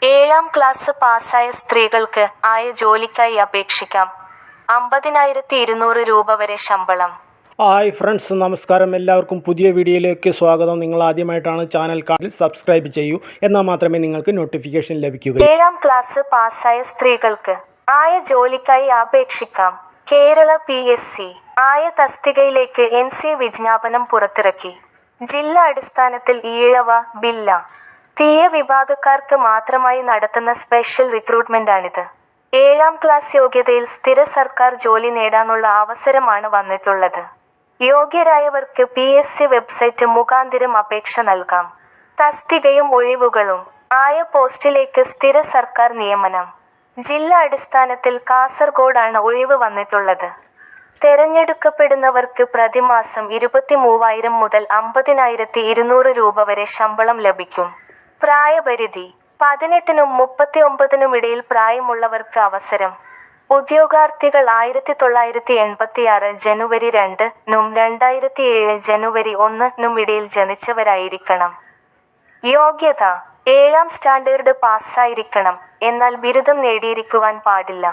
ഏഴാം ക്ലാസ് പാസ്സായ സ്ത്രീകൾക്ക് ആയ ജോലിക്കായി അപേക്ഷിക്കാം. 50,200 രൂപ വരെ ശമ്പളം. ഹായ് ഫ്രണ്ട്സ്, നമസ്കാരം. എല്ലാവർക്കും പുതിയ വീഡിയോയിലേക്ക് സ്വാഗതം. നിങ്ങൾ ആദ്യമായിട്ടാണ് ചാനൽ കാണൽ സബ്സ്ക്രൈബ് ചെയ്യൂ, എന്നാൽ മാത്രമേ നിങ്ങൾക്ക് നോട്ടിഫിക്കേഷൻ ലഭിക്കൂ. ഏഴാം ക്ലാസ് പാസ്സായ സ്ത്രീകൾക്ക് ആയ ജോലിക്കായി അപേക്ഷിക്കാം. കേരള PSC ആയ തസ്തികയിലേക്ക് NC വിജ്ഞാപനം പുറത്തിറക്കി. ജില്ലാ അടിസ്ഥാനത്തിൽ ഈഴവ, ബില്ല, തീയ വിഭാഗക്കാർക്ക് മാത്രമായി നടത്തുന്ന സ്പെഷ്യൽ റിക്രൂട്ട്മെന്റാണിത്. ഏഴാം ക്ലാസ് യോഗ്യതയിൽ സ്ഥിര സർക്കാർ ജോലി നേടാനുള്ള അവസരമാണ് വന്നിട്ടുള്ളത്. യോഗ്യരായവർക്ക് PSC വെബ്സൈറ്റ് മുഖാന്തിരം അപേക്ഷ നൽകാം. തസ്തികയും ഒഴിവുകളും. ആയ പോസ്റ്റിലേക്ക് സ്ഥിര സർക്കാർ നിയമനം. ജില്ലാ അടിസ്ഥാനത്തിൽ കാസർഗോഡാണ് ഒഴിവ് വന്നിട്ടുള്ളത്. തെരഞ്ഞെടുക്കപ്പെടുന്നവർക്ക് പ്രതിമാസം 23,000 മുതൽ 50,200 രൂപ വരെ ശമ്പളം ലഭിക്കും. പ്രായപരിധി 18-നും 39-നും ഇടയിൽ പ്രായമുള്ളവർക്ക് അവസരം. ഉദ്യോഗാർത്ഥികൾ 1986 ജനുവരി 2-നും 2007 ജനുവരി 1-നും ഇടയിൽ ജനിച്ചവരായിരിക്കണം. യോഗ്യത: 7ാം സ്റ്റാൻഡേർഡ് പാസ്സായിരിക്കണം, എന്നാൽ ബിരുദം നേടിയിരിക്കുവാൻ പാടില്ല.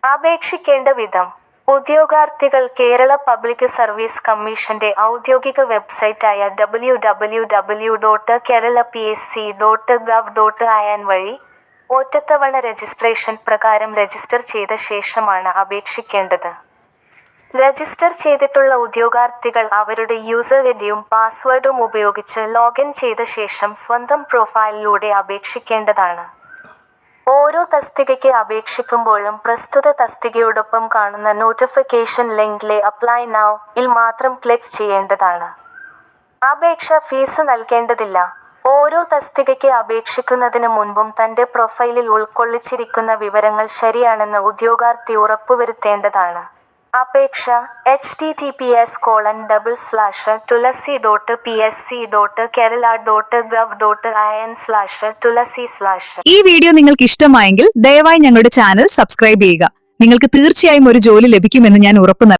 അപേക്ഷിക്കേണ്ട വിധം: ഉദ്യോഗാർത്ഥികൾ കേരള പബ്ലിക് സർവീസ് കമ്മീഷന്റെ ഔദ്യോഗിക വെബ്സൈറ്റായ www.keralapsc.gov.in വഴി ഒറ്റത്തവണ രജിസ്ട്രേഷൻ പ്രകാരം രജിസ്റ്റർ ചെയ്ത ശേഷമാണ് അപേക്ഷിക്കേണ്ടത്. രജിസ്റ്റർ ചെയ്തിട്ടുള്ള ഉദ്യോഗാർത്ഥികൾ അവരുടെ യൂസർ ഐഡിയും പാസ്വേഡും ഉപയോഗിച്ച് ലോഗിൻ ചെയ്ത ശേഷം സ്വന്തം പ്രൊഫൈലിലൂടെ അപേക്ഷിക്കേണ്ടതാണ്. ഓരോ തസ്തികയ്ക്ക് അപേക്ഷിക്കുമ്പോഴും പ്രസ്തുത തസ്തികയോടൊപ്പം കാണുന്ന നോട്ടിഫിക്കേഷൻ ലിങ്കിലെ അപ്ലൈ നൗ ൽ മാത്രം ക്ലിക്ക് ചെയ്യേണ്ടതാണ്. അപേക്ഷ ഫീസ് നൽകേണ്ടതില്ല. ഓരോ തസ്തികയ്ക്ക് അപേക്ഷിക്കുന്നതിന് മുൻപും തന്റെ പ്രൊഫൈലിൽ ഉൾക്കൊള്ളിച്ചിരിക്കുന്ന വിവരങ്ങൾ ശരിയാണെന്ന് ഉദ്യോഗാർത്ഥി ഉറപ്പുവരുത്തേണ്ടതാണ്. അപേക്ഷ https://tulasi.psc.kerala.gov.in/tulasi/ ഈ വീഡിയോ നിങ്ങൾക്ക് ഇഷ്ടമായെങ്കിൽ ദയവായി ഞങ്ങളുടെ ചാനൽ സബ്സ്ക്രൈബ് ചെയ്യുക. നിങ്ങൾക്ക് തീർച്ചയായും ഒരു ജോലി ലഭിക്കുമെന്ന് ഞാൻ ഉറപ്പു നൽകുന്നു.